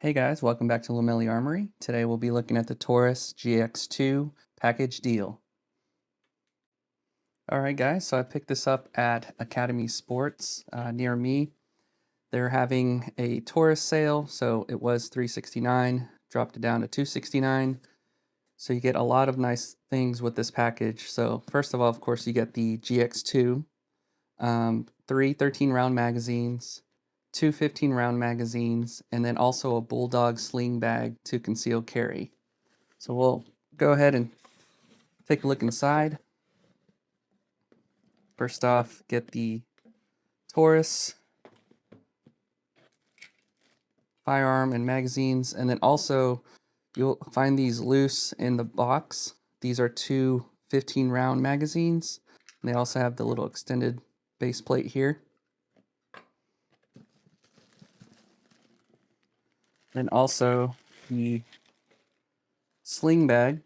Hey guys, welcome back to Lamelli Armory. Today we'll be looking at the Taurus GX2 package deal. Alright guys, so I picked this up at Academy Sports near me. They're having a Taurus sale, so it was $369, dropped it down to $269. So you get a lot of nice things with this package. So first of all, of course, you get the GX2, three 13-round magazines, two 15-round magazines, and then also a Bulldog sling bag to conceal carry. So we'll go ahead and take a look inside. First off, get the Taurus firearm and magazines, and then also you'll find these loose in the box. These are two 15-round magazines, and they also have the little extended base plate here. Then also the sling bag,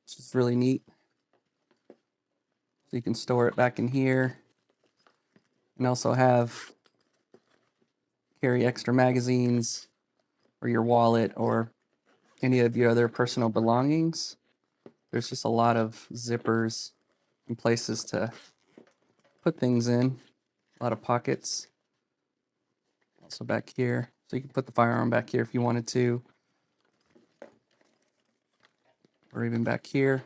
which is really neat. So you can store it back in here, and also carry extra magazines or your wallet or any of your other personal belongings. There's just a lot of zippers and places to put things in, a lot of pockets. Also back here, so you can put the firearm back here if you wanted to, or even back here.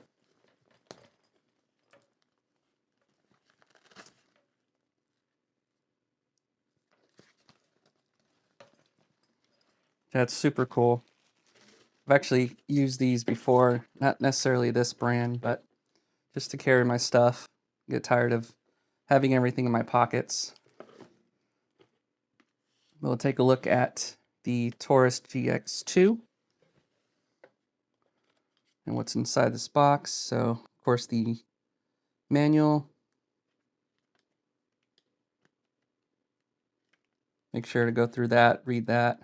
That's super cool. I've actually used these before, not necessarily this brand, but just to carry my stuff. I get tired of having everything in my pockets. We'll take a look at the Taurus GX2 and what's inside this box. So, of course, the manual. Make sure to go through that, read that.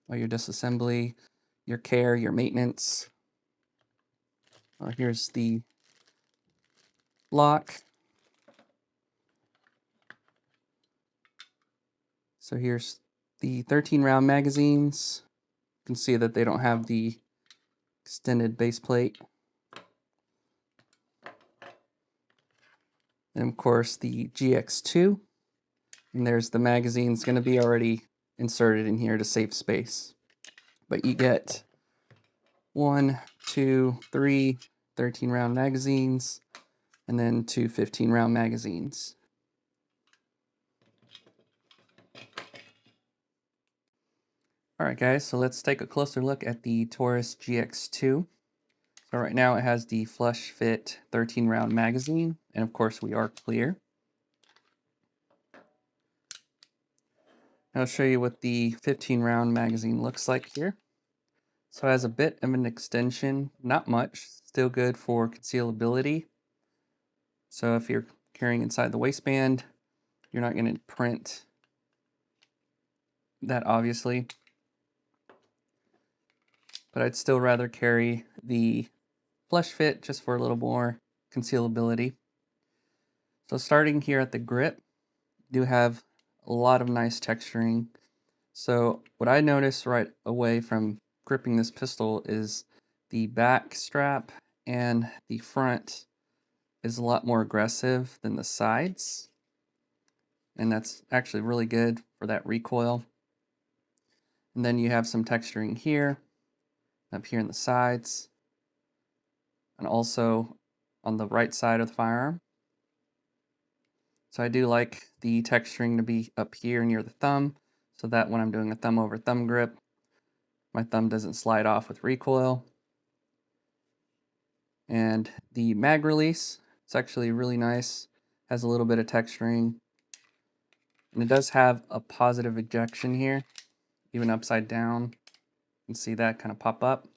All your disassembly, your care, your maintenance. Here's the lock. So here's the 13-round magazines. You can see that they don't have the extended base plate. And of course the GX2. And there's the magazine. It's going to be already inserted in here to save space. But you get 1, 2, 3 13-round magazines, and then two 15-round magazines. Alright guys, so let's take a closer look at the Taurus GX2. So right now it has the flush fit 13-round magazine, and of course we are clear. I'll show you what the 15-round magazine looks like here. So it has a bit of an extension, not much, still good for concealability. So if you're carrying inside the waistband, you're not going to print that obviously. But I'd still rather carry the flush fit just for a little more concealability. So starting here at the grip, you do have a lot of nice texturing. So what I noticed right away from gripping this pistol is the back strap and the front is a lot more aggressive than the sides. And that's actually really good for that recoil. And then you have some texturing here, up here in the sides, and also on the right side of the firearm. So I do like the texturing to be up here near the thumb, so that when I'm doing a thumb over thumb grip, my thumb doesn't slide off with recoil. And the mag release, it's actually really nice, has a little bit of texturing. And it does have a positive ejection here, even upside down. You can see that kind of pop up.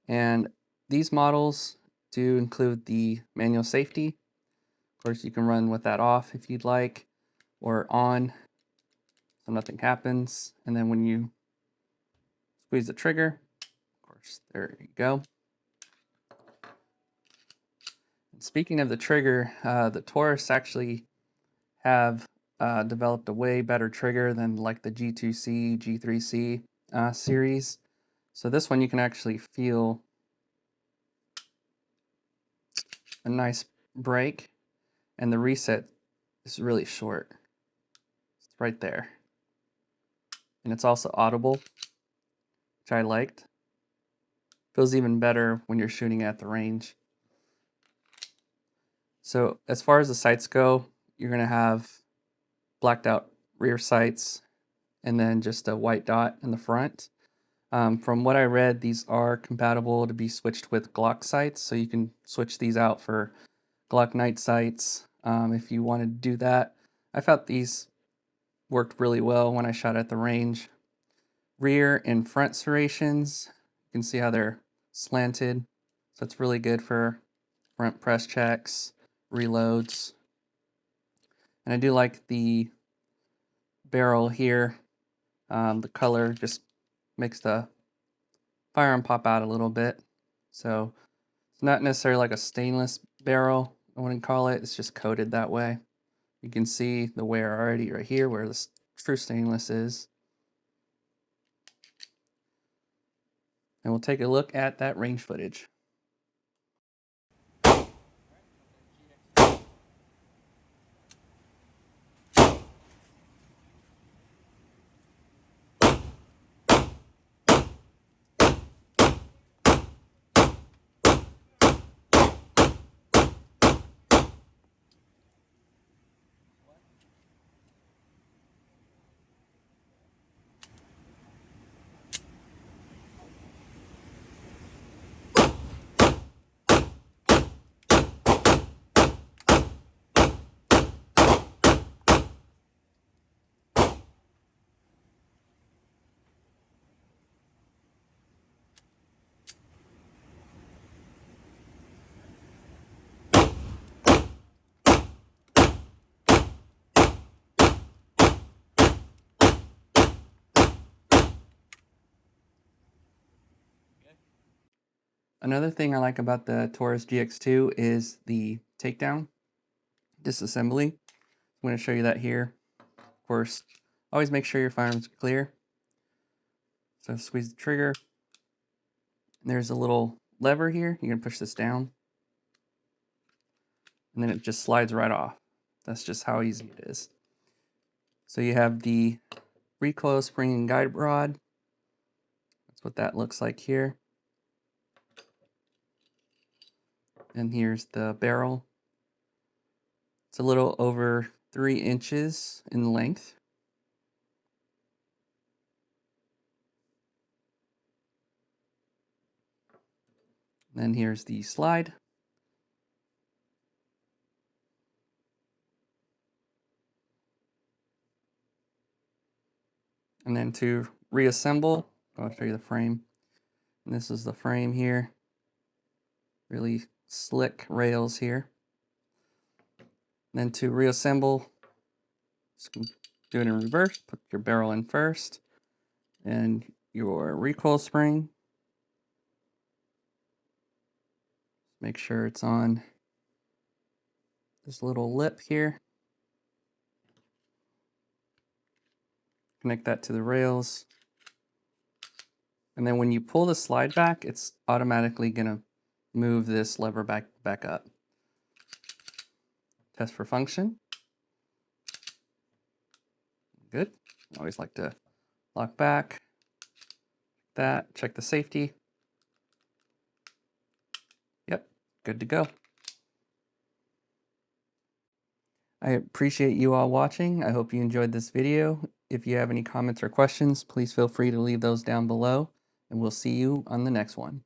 And these models do include the manual safety. Of course, you can run with that off if you'd like, or on, so nothing happens. And then when you squeeze the trigger, of course, there you go. And speaking of the trigger, the Taurus actually have developed a way better trigger than like the G2C, G3C series. So this one you can actually feel a nice break, and the reset is really short. It's right there. And it's also audible, which I liked. Feels even better when you're shooting at the range. So as far as the sights go, you're gonna have blacked out rear sights and then just a white dot in the front. From what I read, these are compatible to be switched with Glock sights, so you can switch these out for Glock night sights if you want to do that. I thought these worked really well when I shot at the range. Rear and front serrations, you can see how they're slanted, so it's really good for front press checks, reloads. And I do like the barrel here. The color just makes the firearm pop out a little bit. So it's not necessarily like a stainless barrel, I wouldn't call it. It's just coated that way. You can see the wear already right here where the true stainless is. And we'll take a look at that range footage. Another thing I like about the Taurus GX2 is the takedown disassembly. I'm going to show you that here. Of course, always make sure your firearm's clear. So squeeze the trigger. There's a little lever here. You can push this down. And then it just slides right off. That's just how easy it is. So you have the recoil spring and guide rod. That's what that looks like here. And here's the barrel. It's a little over 3 inches in length. Then here's the slide. And then to reassemble, I'll show you the frame. And this is the frame here. Really slick rails here. And then to reassemble, just do it in reverse. Put your barrel in first. And your recoil spring. Make sure it's on this little lip here. Connect that to the rails. And then when you pull the slide back, it's automatically gonna move this lever back up. Test for function. Good. Always like to lock back. That. Check the safety. Yep, good to go. I appreciate you all watching. I hope you enjoyed this video. If you have any comments or questions, please feel free to leave those down below, and we'll see you on the next one.